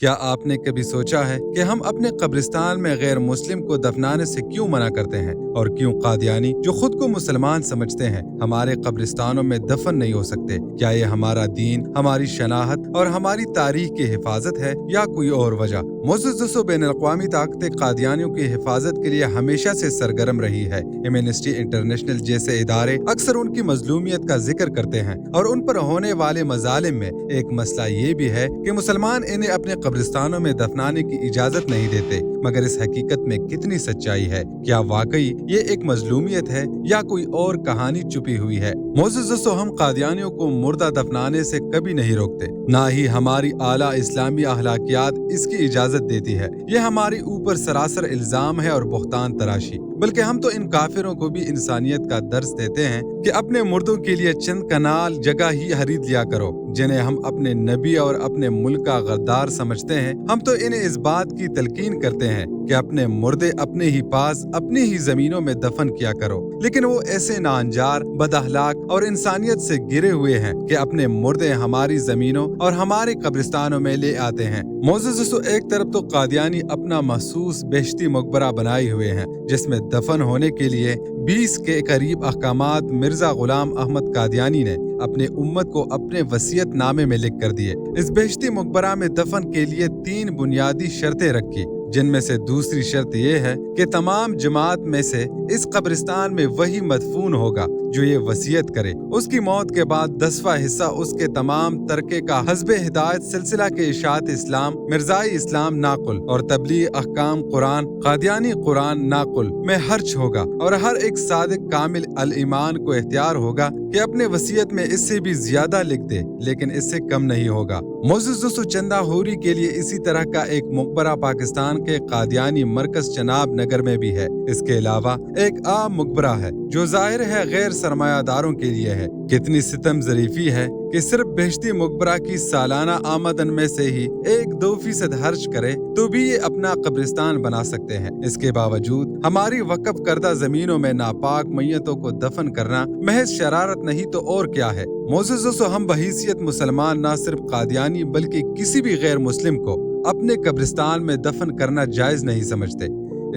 کیا آپ نے کبھی سوچا ہے کہ ہم اپنے قبرستان میں غیر مسلم کو دفنانے سے کیوں منع کرتے ہیں اور کیوں قادیانی جو خود کو مسلمان سمجھتے ہیں ہمارے قبرستانوں میں دفن نہیں ہو سکتے؟ کیا یہ ہمارا دین، ہماری شناخت اور ہماری تاریخ کی حفاظت ہے یا کوئی اور وجہ؟ معزز بین الاقوامی طاقتیں قادیانیوں کی حفاظت کے لیے ہمیشہ سے سرگرم رہی ہے۔ ایمنسٹی انٹرنیشنل جیسے ادارے اکثر ان کی مظلومیت کا ذکر کرتے ہیں اور ان پر ہونے والے مظالم میں ایک مسئلہ یہ بھی ہے کہ مسلمان انہیں اپنے قبرستانوں میں دفنانے کی اجازت نہیں دیتے، مگر اس حقیقت میں کتنی سچائی ہے؟ کیا واقعی یہ ایک مظلومیت ہے یا کوئی اور کہانی چھپی ہوئی ہے؟ معزز ہم قادیانیوں کو مردہ دفنانے سے کبھی نہیں روکتے، نہ ہی ہماری اعلیٰ اسلامی اخلاقیات اس کی اجازت دیتی ہے۔ یہ ہمارے اوپر سراسر الزام ہے اور بہتان تراشی، بلکہ ہم تو ان کافروں کو بھی انسانیت کا درس دیتے ہیں کہ اپنے مردوں کے لیے چند کنال جگہ ہی خرید لیا کرو، جنہیں ہم اپنے نبی اور اپنے ملک کا غدار سمجھتے ہیں۔ ہم تو انہیں اس بات کی تلقین کرتے ہیں کہ اپنے مردے اپنے ہی پاس اپنی ہی زمینوں میں دفن کیا کرو، لیکن وہ ایسے ناانجار، بد اخلاق اور انسانیت سے گرے ہوئے ہیں کہ اپنے مردے ہماری زمینوں اور ہمارے قبرستانوں میں لے آتے ہیں۔ معزز ایک طرف تو قادیانی اپنا مخصوص بہشتی مقبرہ بنائے ہوئے ہیں، جس میں دفن ہونے کے لیے 20 کے قریب احکامات مرزا غلام احمد قادیانی نے اپنے امت کو اپنے وصیت نامے میں لکھ کر دیے۔ اس بہشتی مقبرہ میں دفن کے لیے 3 بنیادی شرطیں رکھی، جن میں سے دوسری شرط یہ ہے کہ تمام جماعت میں سے اس قبرستان میں وہی مدفون ہوگا جو یہ وصیت کرے۔ اس کی موت کے بعد 10واں حصہ اس کے تمام ترکے کا حسب ہدایت سلسلہ کے اشاعت اسلام، مرزائی اسلام ناقل اور تبلیغ احکام قرآن، قادیانی قرآن ناقل میں خرچ ہوگا، اور ہر ایک صادق کامل الایمان کو اختیار ہوگا کہ اپنے وصیت میں اس سے بھی زیادہ لکھ دے، لیکن اس سے کم نہیں ہوگا۔ معزز چندہ ہوری کے لیے اسی طرح کا ایک مقبرہ پاکستان کے قادیانی مرکز چناب نگر میں بھی ہے۔ اس کے علاوہ ایک عام مقبرہ ہے جو ظاہر ہے غیر سرمایہ داروں کے لیے ہے۔ کتنی ستم ظریفی ہے کہ صرف بہشتی مقبرہ کی سالانہ آمدن میں سے ہی 1-2% خرچ کرے تو بھی یہ اپنا قبرستان بنا سکتے ہیں۔ اس کے باوجود ہماری وقف کردہ زمینوں میں ناپاک میتوں کو دفن کرنا محض شرارت نہیں تو اور کیا ہے؟ معزز ہم بحیثیت مسلمان نہ صرف قادیانی بلکہ کسی بھی غیر مسلم کو اپنے قبرستان میں دفن کرنا جائز نہیں سمجھتے۔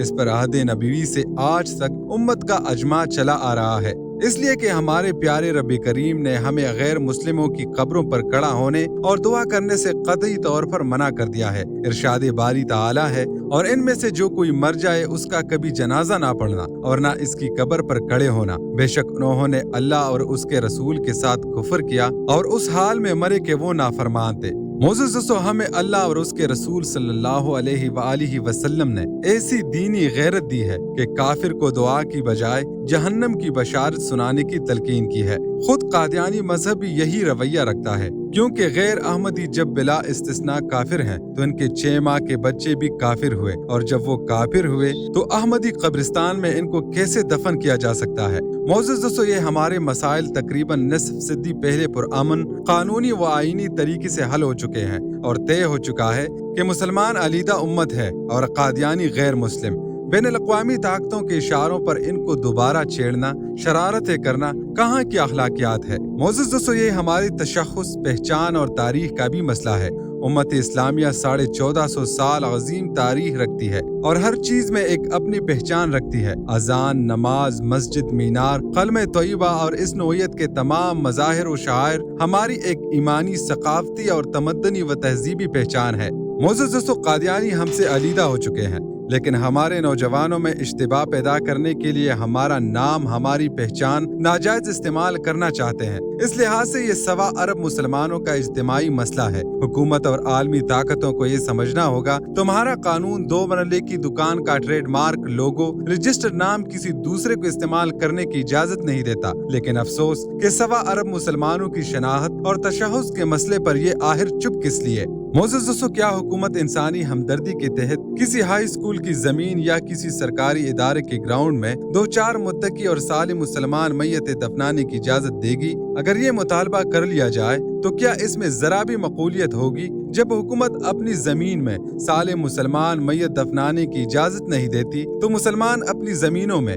اس پر عہد نبوی سے آج تک امت کا اجماع چلا آ رہا ہے، اس لیے کہ ہمارے پیارے رب کریم نے ہمیں غیر مسلموں کی قبروں پر کھڑا ہونے اور دعا کرنے سے قطعی طور پر منع کر دیا ہے۔ ارشاد باری تعالی ہے، اور ان میں سے جو کوئی مر جائے اس کا کبھی جنازہ نہ پڑھنا اور نہ اس کی قبر پر کھڑے ہونا، بے شک انہوں نے اللہ اور اس کے رسول کے ساتھ کفر کیا اور اس حال میں مرے کہ وہ نافرمان تھے۔ معزز ہمیں اللہ اور اس کے رسول صلی اللہ علیہ وآلہ وسلم نے ایسی دینی غیرت دی ہے کہ کافر کو دعا کی بجائے جہنم کی بشارت سنانے کی تلقین کی ہے۔ خود قادیانی مذہب بھی یہی رویہ رکھتا ہے، کیونکہ غیر احمدی جب بلا استثناء کافر ہیں تو ان کے 6 ماہ کے بچے بھی کافر ہوئے، اور جب وہ کافر ہوئے تو احمدی قبرستان میں ان کو کیسے دفن کیا جا سکتا ہے؟ معزز یہ ہمارے مسائل تقریباً نصف صدی پہلے پرامن قانونی و آئینی طریقے سے حل ہو چکے ہیں، اور طے ہو چکا ہے کہ مسلمان علیحدہ امت ہے اور قادیانی غیر مسلم۔ بین الاقوامی طاقتوں کے اشاروں پر ان کو دوبارہ چھیڑنا، شرارتیں کرنا کہاں کی اخلاقیات ہے؟ معزز یہ ہماری تشخص، پہچان اور تاریخ کا بھی مسئلہ ہے۔ امت اسلامیہ 1450 سال عظیم تاریخ رکھتی ہے اور ہر چیز میں ایک اپنی پہچان رکھتی ہے۔ اذان، نماز، مسجد، مینار، کلمہ طیبہ اور اس نوعیت کے تمام مظاہر و شعائر ہماری ایک ایمانی، ثقافتی اور تمدنی و تہذیبی پہچان ہے۔ معزز قادیانی ہم سے علیحدہ ہو چکے ہیں، لیکن ہمارے نوجوانوں میں اشتباہ پیدا کرنے کے لیے ہمارا نام، ہماری پہچان ناجائز استعمال کرنا چاہتے ہیں۔ اس لحاظ سے یہ 1.25 ارب مسلمانوں کا اجتماعی مسئلہ ہے۔ حکومت اور عالمی طاقتوں کو یہ سمجھنا ہوگا تمہارا قانون 2 مرلے کی دکان کا ٹریڈ مارک، لوگو، رجسٹرڈ نام کسی دوسرے کو استعمال کرنے کی اجازت نہیں دیتا، لیکن افسوس کہ 1.25 ارب مسلمانوں کی شناخت اور تشخص کے مسئلے پر یہ آخر چپ کس لیے؟ معزز کیا حکومت انسانی ہمدردی کے تحت کسی ہائی اسکول کی زمین یا کسی سرکاری ادارے کے گراؤنڈ میں 2-4 متقی اور صالح مسلمان میتیں دفنانے کی اجازت دے گی؟ اگر یہ مطالبہ کر لیا جائے تو کیا اس میں ذرا بھی مقبولیت ہوگی؟ جب حکومت اپنی زمین میں صالح مسلمان میت دفنانے کی اجازت نہیں دیتی تو مسلمان اپنی زمینوں میں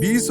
20